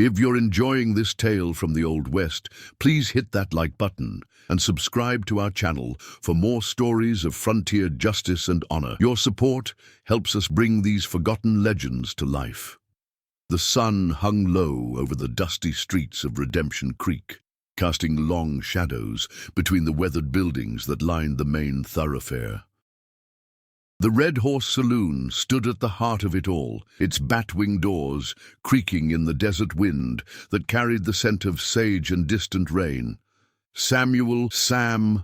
If you're enjoying this tale from the Old West, please hit that like button and subscribe to our channel for more stories of frontier justice and honor. Your support helps us bring these forgotten legends to life. The sun hung low over the dusty streets of Redemption Creek, casting long shadows between the weathered buildings that lined the main thoroughfare. The Red Horse Saloon stood at the heart of it all, its bat-wing doors creaking in the desert wind that carried the scent of sage and distant rain. Sam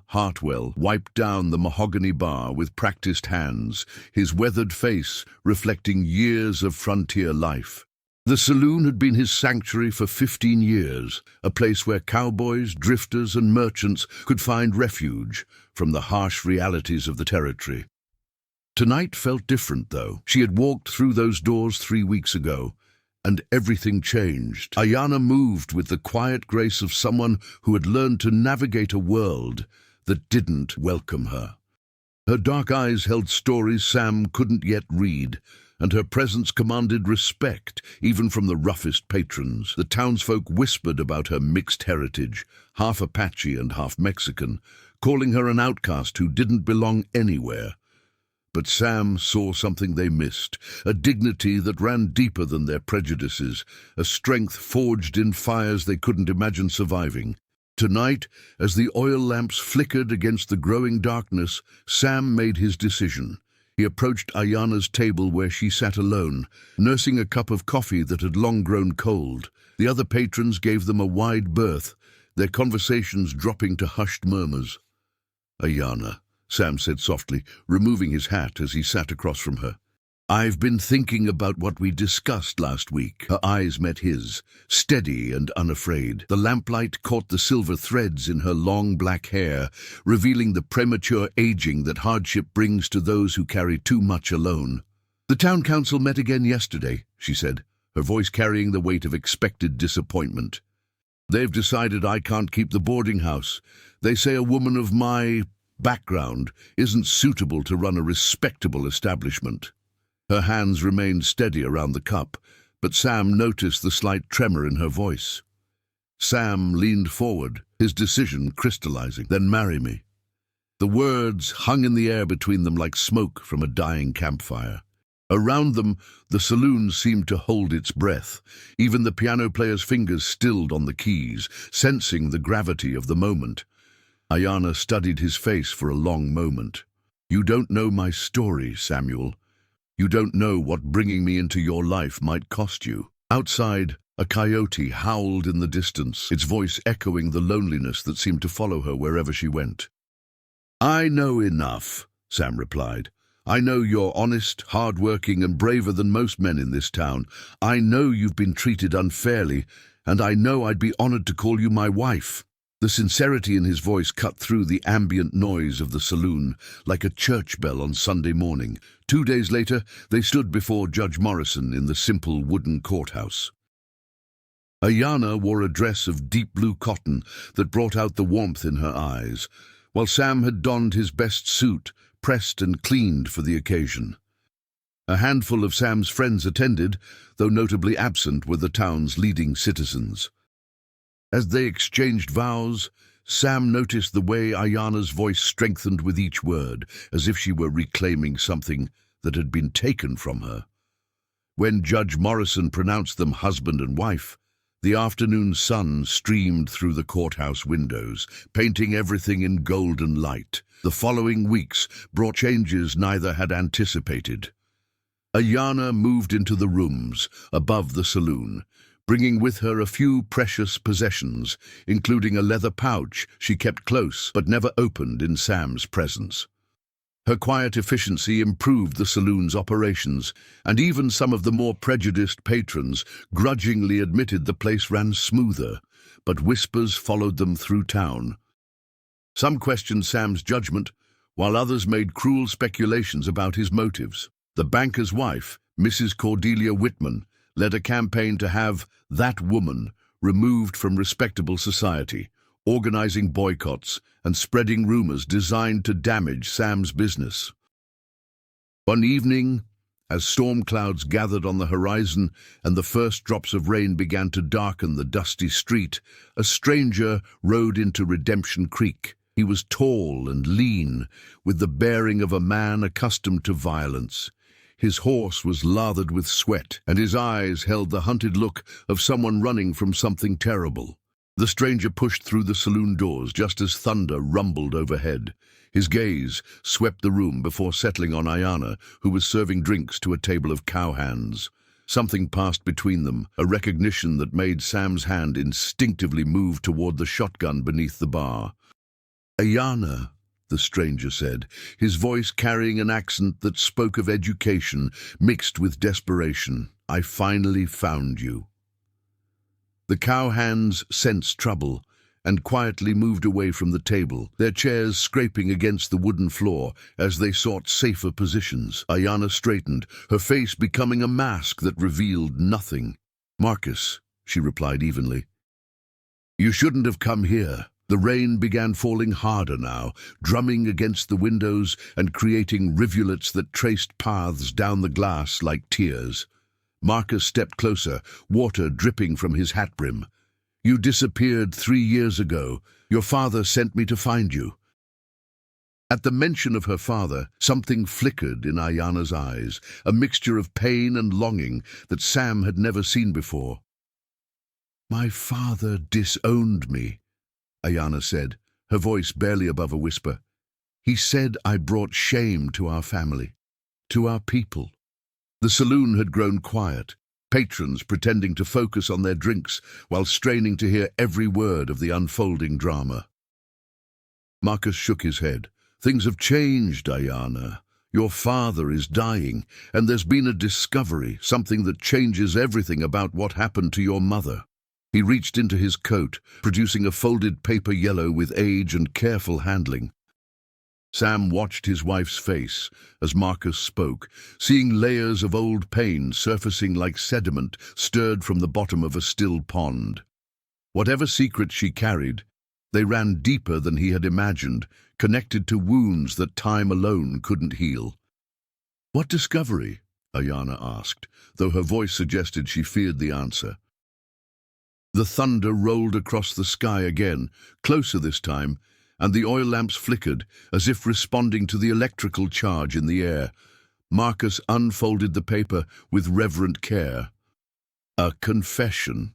Hartwell wiped down the mahogany bar with practiced hands, his weathered face reflecting years of frontier life. The saloon had been his sanctuary for 15 years, a place where cowboys, drifters, and merchants could find refuge from the harsh realities of the territory. Tonight felt different, though. She had walked through those doors 3 weeks ago, and everything changed. Ayanna moved with the quiet grace of someone who had learned to navigate a world that didn't welcome her. Her dark eyes held stories Sam couldn't yet read, and her presence commanded respect, even from the roughest patrons. The townsfolk whispered about her mixed heritage, half Apache and half Mexican, calling her an outcast who didn't belong anywhere. But Sam saw something they missed, a dignity that ran deeper than their prejudices, a strength forged in fires they couldn't imagine surviving. Tonight, as the oil lamps flickered against the growing darkness, Sam made his decision. He approached Ayanna's table where she sat alone, nursing a cup of coffee that had long grown cold. The other patrons gave them a wide berth, their conversations dropping to hushed murmurs. "Ayanna," Sam said softly, removing his hat as he sat across from her. "I've been thinking about what we discussed last week." Her eyes met his, steady and unafraid. The lamplight caught the silver threads in her long black hair, revealing the premature aging that hardship brings to those who carry too much alone. "The town council met again yesterday," she said, her voice carrying the weight of expected disappointment. "They've decided I can't keep the boarding house. They say a woman of my background isn't suitable to run a respectable establishment." Her hands remained steady around the cup, but Sam noticed the slight tremor in her voice. Sam leaned forward, his decision crystallizing. "Then marry me." The words hung in the air between them like smoke from a dying campfire. Around them, the saloon seemed to hold its breath. Even the piano player's fingers stilled on the keys, sensing the gravity of the moment. Ayanna studied his face for a long moment. "You don't know my story, Samuel. You don't know what bringing me into your life might cost you." Outside, a coyote howled in the distance, its voice echoing the loneliness that seemed to follow her wherever she went. "I know enough," Sam replied. "I know you're honest, hard-working, and braver than most men in this town. I know you've been treated unfairly, and I know I'd be honored to call you my wife." The sincerity in his voice cut through the ambient noise of the saloon, like a church bell on Sunday morning. 2 days later, they stood before Judge Morrison in the simple wooden courthouse. Ayanna wore a dress of deep blue cotton that brought out the warmth in her eyes, while Sam had donned his best suit, pressed and cleaned for the occasion. A handful of Sam's friends attended, though notably absent were the town's leading citizens. As they exchanged vows, Sam noticed the way Ayanna's voice strengthened with each word, as if she were reclaiming something that had been taken from her. When Judge Morrison pronounced them husband and wife, the afternoon sun streamed through the courthouse windows, painting everything in golden light. The following weeks brought changes neither had anticipated. Ayanna moved into the rooms above the saloon, bringing with her a few precious possessions, including a leather pouch she kept close but never opened in Sam's presence. Her quiet efficiency improved the saloon's operations, and even some of the more prejudiced patrons grudgingly admitted the place ran smoother, but whispers followed them through town. Some questioned Sam's judgment, while others made cruel speculations about his motives. The banker's wife, Mrs. Cordelia Whitman, led a campaign to have that woman removed from respectable society, organizing boycotts and spreading rumors designed to damage Sam's business. One evening, As storm clouds gathered on the horizon and the first drops of rain began to darken the dusty street, a stranger rode into Redemption Creek. He was tall and lean, with the bearing of a man accustomed to violence. His horse was lathered with sweat, and his eyes held the hunted look of someone running from something terrible. The stranger pushed through the saloon doors just as thunder rumbled overhead. His gaze swept the room before settling on Ayana, who was serving drinks to a table of cowhands. Something passed between them, a recognition that made Sam's hand instinctively move toward the shotgun beneath the bar. "Ayana," the stranger said, his voice carrying an accent that spoke of education mixed with desperation. "I finally found you." The cowhands sensed trouble and quietly moved away from the table, their chairs scraping against the wooden floor as they sought safer positions. Ayana straightened, her face becoming a mask that revealed nothing. "Marcus," she replied evenly. "You shouldn't have come here." The rain began falling harder now, drumming against the windows and creating rivulets that traced paths down the glass like tears. Marcus stepped closer, water dripping from his hat brim. "You disappeared 3 years ago. Your father sent me to find you." At the mention of her father, something flickered in Ayana's eyes, a mixture of pain and longing that Sam had never seen before. "My father disowned me," Ayana said, her voice barely above a whisper. "He said I brought shame to our family, to our people." The saloon had grown quiet, patrons pretending to focus on their drinks while straining to hear every word of the unfolding drama. Marcus shook his head. "Things have changed, Ayana. Your father is dying, and there's been a discovery, something that changes everything about what happened to your mother." He reached into his coat, producing a folded paper yellow with age and careful handling. Sam watched his wife's face as Marcus spoke, seeing layers of old pain surfacing like sediment stirred from the bottom of a still pond. Whatever secrets she carried, they ran deeper than he had imagined, connected to wounds that time alone couldn't heal. "What discovery?" Ayana asked, though her voice suggested she feared the answer. The thunder rolled across the sky again, closer this time, and the oil lamps flickered, as if responding to the electrical charge in the air. Marcus unfolded the paper with reverent care. "A confession.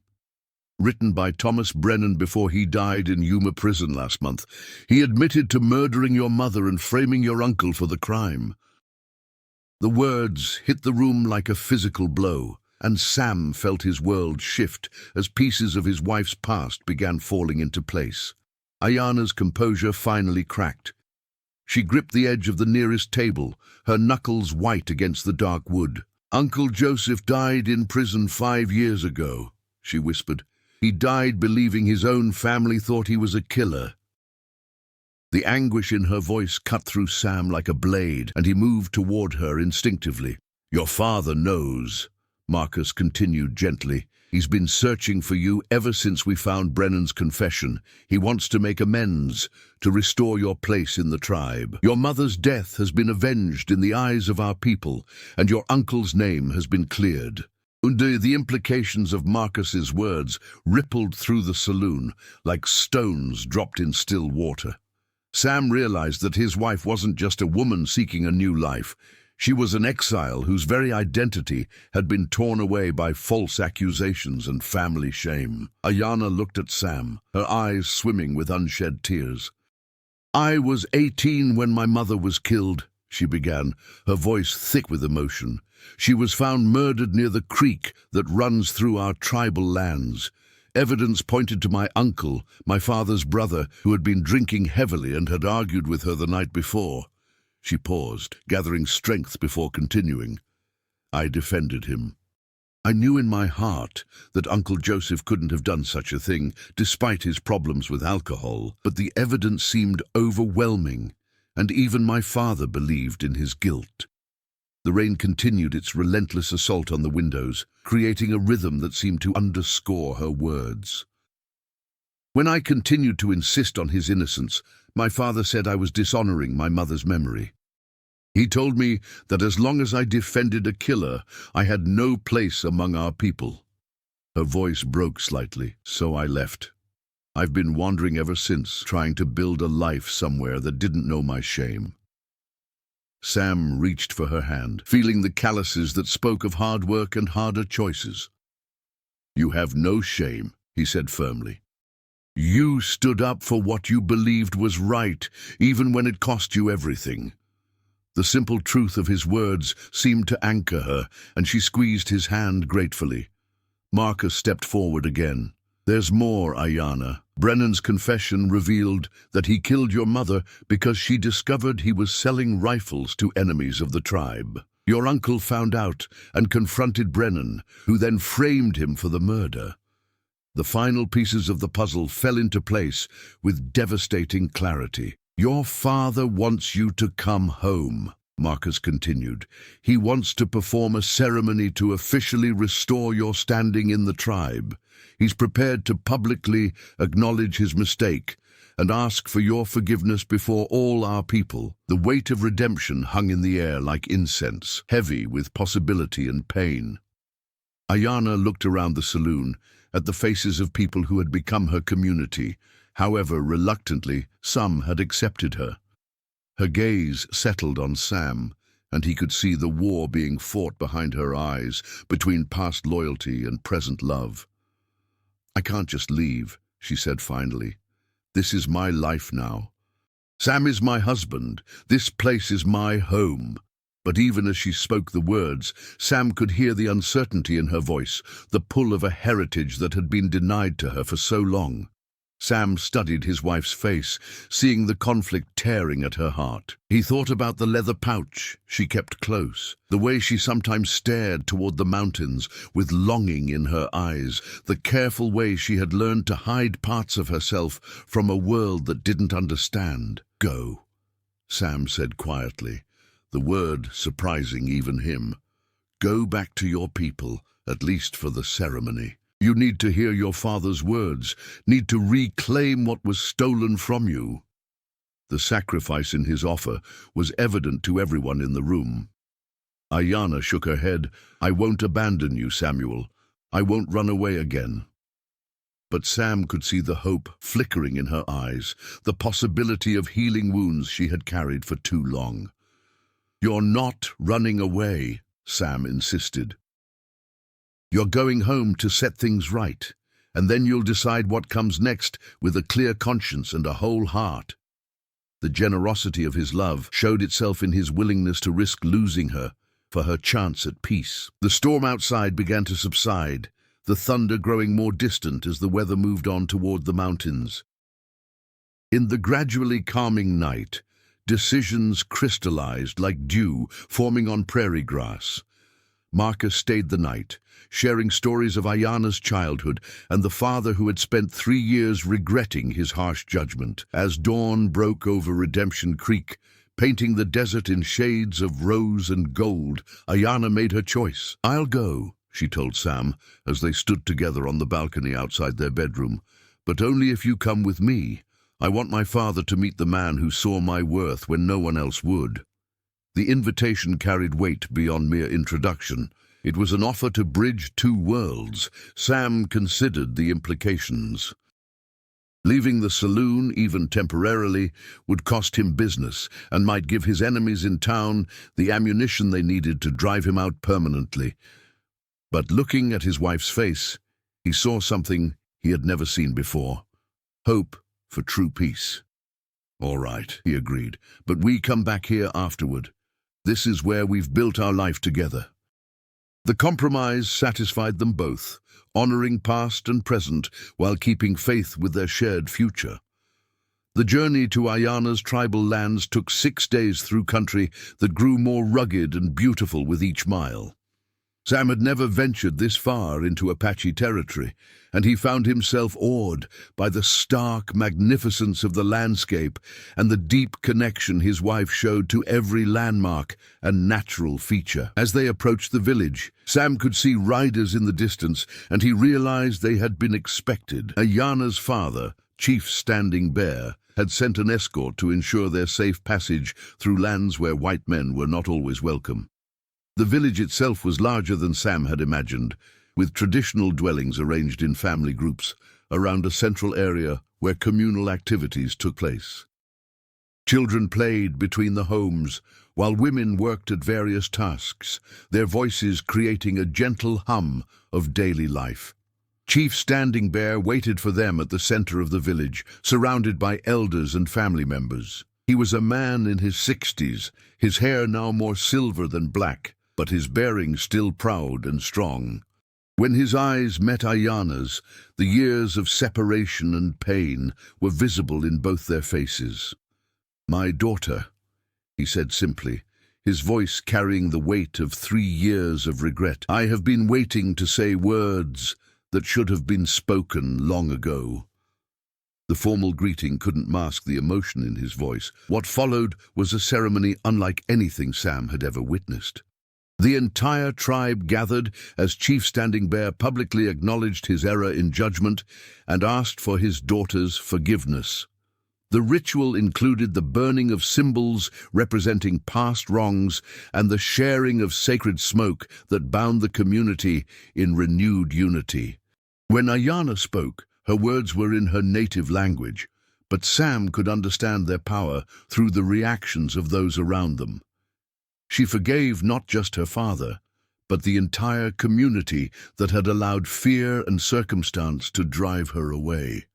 Written by Thomas Brennan before he died in Yuma prison last month. He admitted to murdering your mother and framing your uncle for the crime." The words hit the room like a physical blow, and Sam felt his world shift as pieces of his wife's past began falling into place. Ayana's composure finally cracked. She gripped the edge of the nearest table, her knuckles white against the dark wood. "Uncle Joseph died in prison 5 years ago," she whispered. "He died believing his own family thought he was a killer." The anguish in her voice cut through Sam like a blade, and he moved toward her instinctively. "Your father knows," Marcus continued gently. "He's been searching for you ever since we found Brennan's confession. He wants to make amends, to restore your place in the tribe. Your mother's death has been avenged in the eyes of our people, and your uncle's name has been cleared." The implications of Marcus's words rippled through the saloon like stones dropped in still water. Sam realized that his wife wasn't just a woman seeking a new life. She was an exile whose very identity had been torn away by false accusations and family shame. Ayana looked at Sam, her eyes swimming with unshed tears. "I was 18 when my mother was killed," she began, her voice thick with emotion. "She was found murdered near the creek that runs through our tribal lands. Evidence pointed to my uncle, my father's brother, who had been drinking heavily and had argued with her the night before." She paused, gathering strength before continuing. "I defended him. I knew in my heart that Uncle Joseph couldn't have done such a thing, despite his problems with alcohol, but the evidence seemed overwhelming, and even my father believed in his guilt." The rain continued its relentless assault on the windows, creating a rhythm that seemed to underscore her words. "When I continued to insist on his innocence, my father said I was dishonoring my mother's memory. He told me that as long as I defended a killer, I had no place among our people. Her voice broke slightly, so I left. I've been wandering ever since, trying to build a life somewhere that didn't know my shame. Sam reached for her hand, feeling the calluses that spoke of hard work and harder choices. "You have no shame," he said firmly. "You stood up for what you believed was right, even when it cost you everything." The simple truth of his words seemed to anchor her, and she squeezed his hand gratefully. Marcus stepped forward again. "There's more, Ayanna. Brennan's confession revealed that he killed your mother because she discovered he was selling rifles to enemies of the tribe. Your uncle found out and confronted Brennan, who then framed him for the murder." The final pieces of the puzzle fell into place with devastating clarity. "Your father wants you to come home," Marcus continued. "He wants to perform a ceremony to officially restore your standing in the tribe. He's prepared to publicly acknowledge his mistake and ask for your forgiveness before all our people." The weight of redemption hung in the air like incense, heavy with possibility and pain. Ayanna looked around the saloon, at the faces of people who had become her community. However, reluctantly, some had accepted her. Her gaze settled on Sam, and he could see the war being fought behind her eyes between past loyalty and present love. "I can't just leave," she said finally. "This is my life now. Sam is my husband. This place is my home." But even as she spoke the words, Sam could hear the uncertainty in her voice, the pull of a heritage that had been denied to her for so long. Sam studied his wife's face, seeing the conflict tearing at her heart. He thought about the leather pouch she kept close, the way she sometimes stared toward the mountains with longing in her eyes, the careful way she had learned to hide parts of herself from a world that didn't understand. "Go," Sam said quietly, the word surprising even him. "Go back to your people, at least for the ceremony. You need to hear your father's words, need to reclaim what was stolen from you." The sacrifice in his offer was evident to everyone in the room. Ayanna shook her head. "I won't abandon you, Samuel. I won't run away again." But Sam could see the hope flickering in her eyes, the possibility of healing wounds she had carried for too long. "You're not running away," Sam insisted. "You're going home to set things right, and then you'll decide what comes next with a clear conscience and a whole heart." The generosity of his love showed itself in his willingness to risk losing her for her chance at peace. The storm outside began to subside, the thunder growing more distant as the weather moved on toward the mountains. In the gradually calming night, decisions crystallized like dew forming on prairie grass. Marcus stayed the night, sharing stories of Ayanna's childhood and the father who had spent 3 years regretting his harsh judgment. As dawn broke over Redemption Creek, painting the desert in shades of rose and gold, Ayanna made her choice. "I'll go," she told Sam, as they stood together on the balcony outside their bedroom, "but only if you come with me. I want my father to meet the man who saw my worth when no one else would." The invitation carried weight beyond mere introduction. It was an offer to bridge 2 worlds. Sam considered the implications. Leaving the saloon, even temporarily, would cost him business and might give his enemies in town the ammunition they needed to drive him out permanently. But looking at his wife's face, he saw something he had never seen before. Hope for true peace. "All right," he agreed, "but we come back here afterward. This is where we've built our life together." The compromise satisfied them both, honoring past and present while keeping faith with their shared future. The journey to Ayanna's tribal lands took 6 days through country that grew more rugged and beautiful with each mile. Sam had never ventured this far into Apache territory, and he found himself awed by the stark magnificence of the landscape and the deep connection his wife showed to every landmark and natural feature. As they approached the village, Sam could see riders in the distance, and he realized they had been expected. Ayanna's father, Chief Standing Bear, had sent an escort to ensure their safe passage through lands where white men were not always welcome. The village itself was larger than Sam had imagined, with traditional dwellings arranged in family groups around a central area where communal activities took place. Children played between the homes, while women worked at various tasks, their voices creating a gentle hum of daily life. Chief Standing Bear waited for them at the center of the village, surrounded by elders and family members. He was a man in his 60s, his hair now more silver than black, but his bearing still proud and strong. When his eyes met Ayana's, the years of separation and pain were visible in both their faces. "My daughter," he said simply, his voice carrying the weight of 3 years of regret. "I have been waiting to say words that should have been spoken long ago." The formal greeting couldn't mask the emotion in his voice. What followed was a ceremony unlike anything Sam had ever witnessed. The entire tribe gathered as Chief Standing Bear publicly acknowledged his error in judgment and asked for his daughter's forgiveness. The ritual included the burning of symbols representing past wrongs and the sharing of sacred smoke that bound the community in renewed unity. When Ayana spoke, her words were in her native language, but Sam could understand their power through the reactions of those around them. She forgave not just her father, but the entire community that had allowed fear and circumstance to drive her away.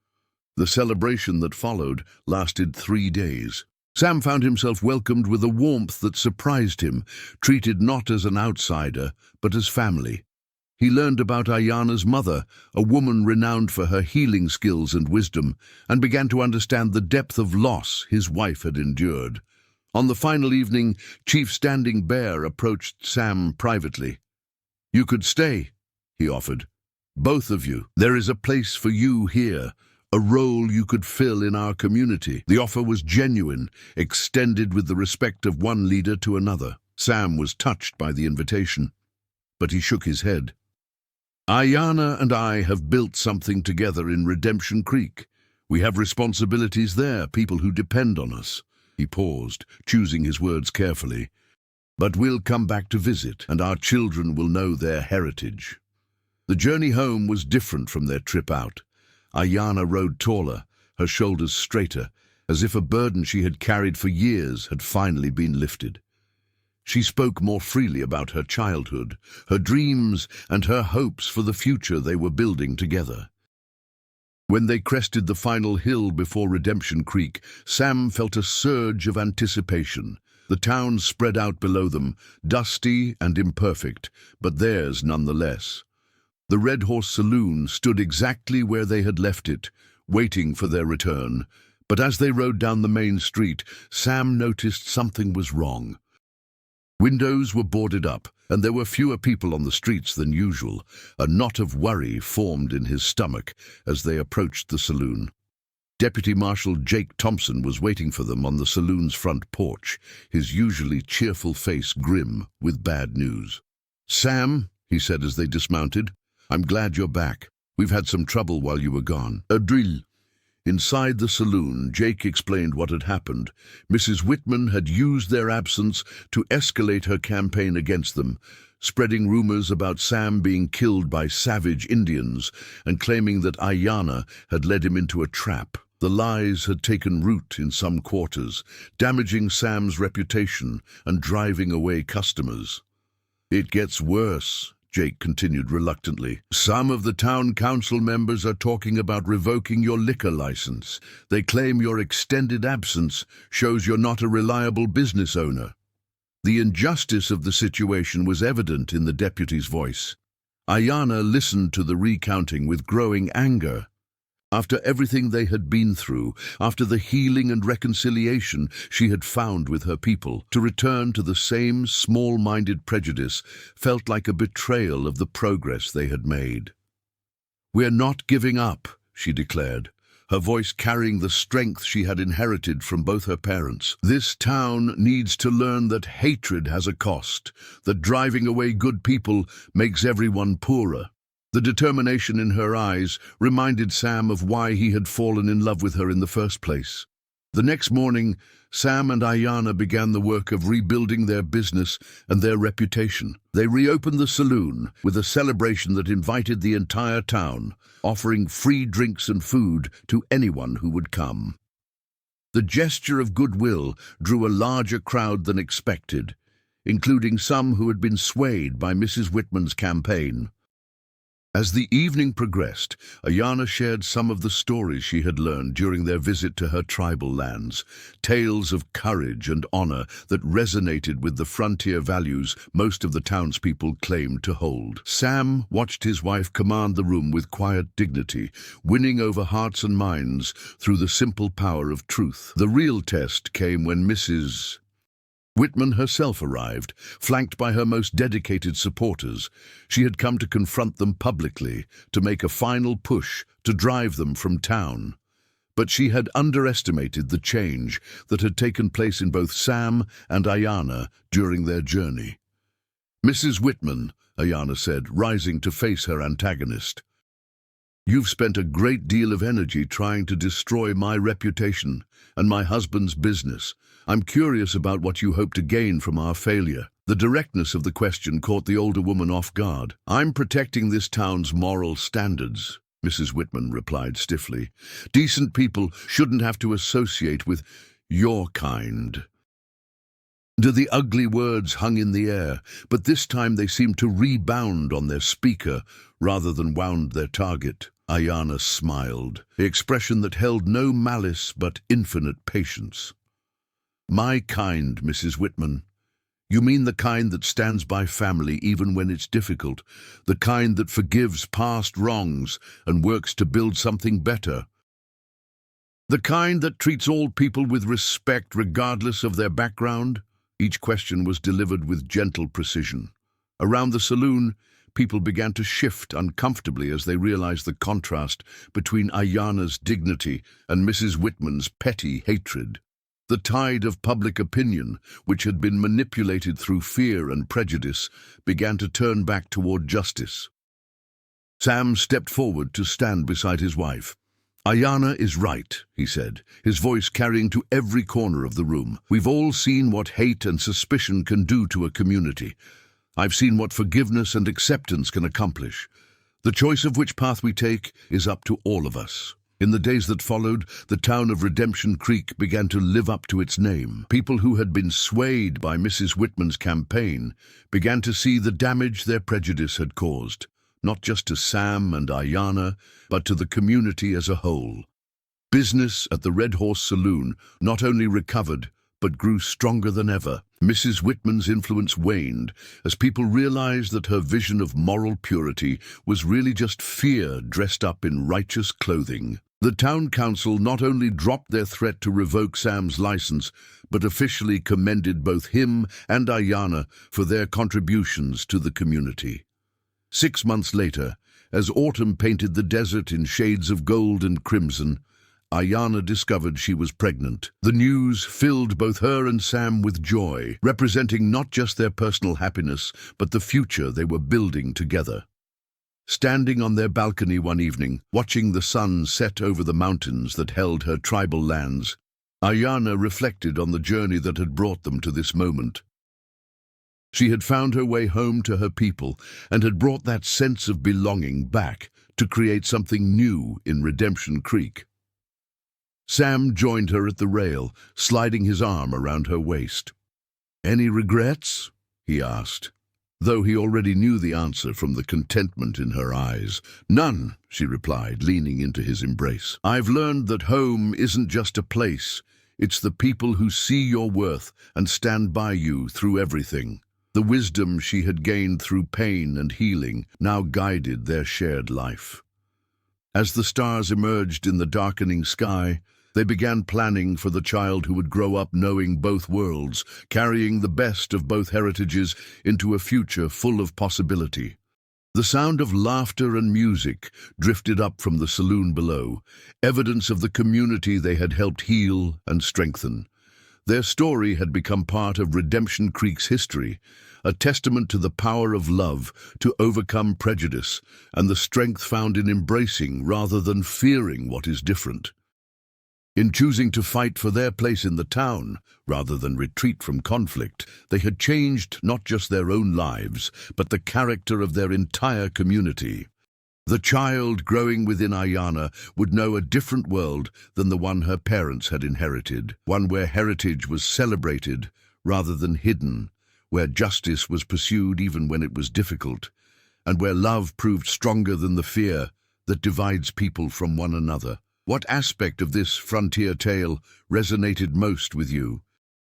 The celebration that followed lasted 3 days. Sam found himself welcomed with a warmth that surprised him, treated not as an outsider, but as family. He learned about Ayana's mother, a woman renowned for her healing skills and wisdom, and began to understand the depth of loss his wife had endured. On the final evening, Chief Standing Bear approached Sam privately. "You could stay," he offered. "Both of you. There is a place for you here, a role you could fill in our community." The offer was genuine, extended with the respect of one leader to another. Sam was touched by the invitation, but he shook his head. "Ayana and I have built something together in Redemption Creek. We have responsibilities there, people who depend on us." He paused, choosing his words carefully. "But we'll come back to visit, and our children will know their heritage." The journey home was different from their trip out. Ayana rode taller, her shoulders straighter, as if a burden she had carried for years had finally been lifted. She spoke more freely about her childhood, her dreams, and her hopes for the future they were building together. When they crested the final hill before Redemption Creek, Sam felt a surge of anticipation. The town spread out below them, dusty and imperfect, but theirs nonetheless. The Red Horse Saloon stood exactly where they had left it, waiting for their return. But as they rode down the main street, Sam noticed something was wrong. Windows were boarded up, and there were fewer people on the streets than usual. A knot of worry formed in his stomach as they approached the saloon. Deputy Marshal Jake Thompson was waiting for them on the saloon's front porch, his usually cheerful face grim with bad news. "Sam," he said as they dismounted, "I'm glad you're back. We've had some trouble while you were gone." "A drill." Inside the saloon, Jake explained what had happened. Mrs. Whitman had used their absence to escalate her campaign against them, spreading rumors about Sam being killed by savage Indians and claiming that Ayana had led him into a trap. The lies had taken root in some quarters, damaging Sam's reputation and driving away customers. "It gets worse," Jake continued reluctantly. "Some of the town council members are talking about revoking your liquor license. They claim your extended absence shows you're not a reliable business owner." The injustice of the situation was evident in the deputy's voice. Ayana listened to the recounting with growing anger. After everything they had been through, after the healing and reconciliation she had found with her people, to return to the same small-minded prejudice felt like a betrayal of the progress they had made. "We're not giving up," she declared, her voice carrying the strength she had inherited from both her parents. "This town needs to learn that hatred has a cost, that driving away good people makes everyone poorer." The determination in her eyes reminded Sam of why he had fallen in love with her in the first place. The next morning, Sam and Ayana began the work of rebuilding their business and their reputation. They reopened the saloon with a celebration that invited the entire town, offering free drinks and food to anyone who would come. The gesture of goodwill drew a larger crowd than expected, including some who had been swayed by Mrs. Whitman's campaign. As the evening progressed, Ayana shared some of the stories she had learned during their visit to her tribal lands, tales of courage and honor that resonated with the frontier values most of the townspeople claimed to hold. Sam watched his wife command the room with quiet dignity, winning over hearts and minds through the simple power of truth. The real test came when Mrs. Whitman herself arrived, flanked by her most dedicated supporters. She had come to confront them publicly, to make a final push to drive them from town. But she had underestimated the change that had taken place in both Sam and Ayana during their journey. "Mrs. Whitman," Ayana said, rising to face her antagonist, "you've spent a great deal of energy trying to destroy my reputation and my husband's business. I'm curious about what you hope to gain from our failure." The directness of the question caught the older woman off guard. "I'm protecting this town's moral standards," Mrs. Whitman replied stiffly. "Decent people shouldn't have to associate with your kind." The ugly words hung in the air, but this time they seemed to rebound on their speaker rather than wound their target. Ayana smiled, the expression that held no malice but infinite patience. "My kind, Mrs. Whitman. You mean the kind that stands by family even when it's difficult, the kind that forgives past wrongs and works to build something better. The kind that treats all people with respect regardless of their background?" Each question was delivered with gentle precision. Around the saloon, people began to shift uncomfortably as they realized the contrast between Ayana's dignity and Mrs. Whitman's petty hatred. The tide of public opinion, which had been manipulated through fear and prejudice, began to turn back toward justice. Sam stepped forward to stand beside his wife. "Ayana is right," he said, his voice carrying to every corner of the room. "We've all seen what hate and suspicion can do to a community. I've seen what forgiveness and acceptance can accomplish. The choice of which path we take is up to all of us." In the days that followed, the town of Redemption Creek began to live up to its name. People who had been swayed by Mrs. Whitman's campaign began to see the damage their prejudice had caused, not just to Sam and Ayana, but to the community as a whole. Business at the Red Horse Saloon not only recovered, but grew stronger than ever. Mrs. Whitman's influence waned as people realized that her vision of moral purity was really just fear dressed up in righteous clothing. The town council not only dropped their threat to revoke Sam's license, but officially commended both him and Ayana for their contributions to the community. 6 months later, as autumn painted the desert in shades of gold and crimson, Ayana discovered she was pregnant. The news filled both her and Sam with joy, representing not just their personal happiness, but the future they were building together. Standing on their balcony one evening, watching the sun set over the mountains that held her tribal lands, Ayana reflected on the journey that had brought them to this moment. She had found her way home to her people and had brought that sense of belonging back to create something new in Redemption Creek. Sam joined her at the rail, sliding his arm around her waist. "Any regrets?" he asked, though he already knew the answer from the contentment in her eyes. "None," she replied, leaning into his embrace. "I've learned that home isn't just a place. It's the people who see your worth and stand by you through everything." The wisdom she had gained through pain and healing now guided their shared life. As the stars emerged in the darkening sky, they began planning for the child who would grow up knowing both worlds, carrying the best of both heritages into a future full of possibility. The sound of laughter and music drifted up from the saloon below, evidence of the community they had helped heal and strengthen. Their story had become part of Redemption Creek's history, a testament to the power of love to overcome prejudice and the strength found in embracing rather than fearing what is different. In choosing to fight for their place in the town, rather than retreat from conflict, they had changed not just their own lives, but the character of their entire community. The child growing within Ayana would know a different world than the one her parents had inherited, one where heritage was celebrated rather than hidden, where justice was pursued even when it was difficult, and where love proved stronger than the fear that divides people from one another. What aspect of this frontier tale resonated most with you?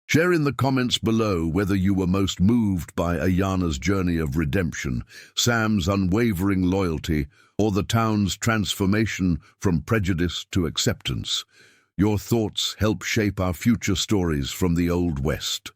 Share in the comments below whether you were most moved by Ayana's journey of redemption, Sam's unwavering loyalty, or the town's transformation from prejudice to acceptance. Your thoughts help shape our future stories from the Old West.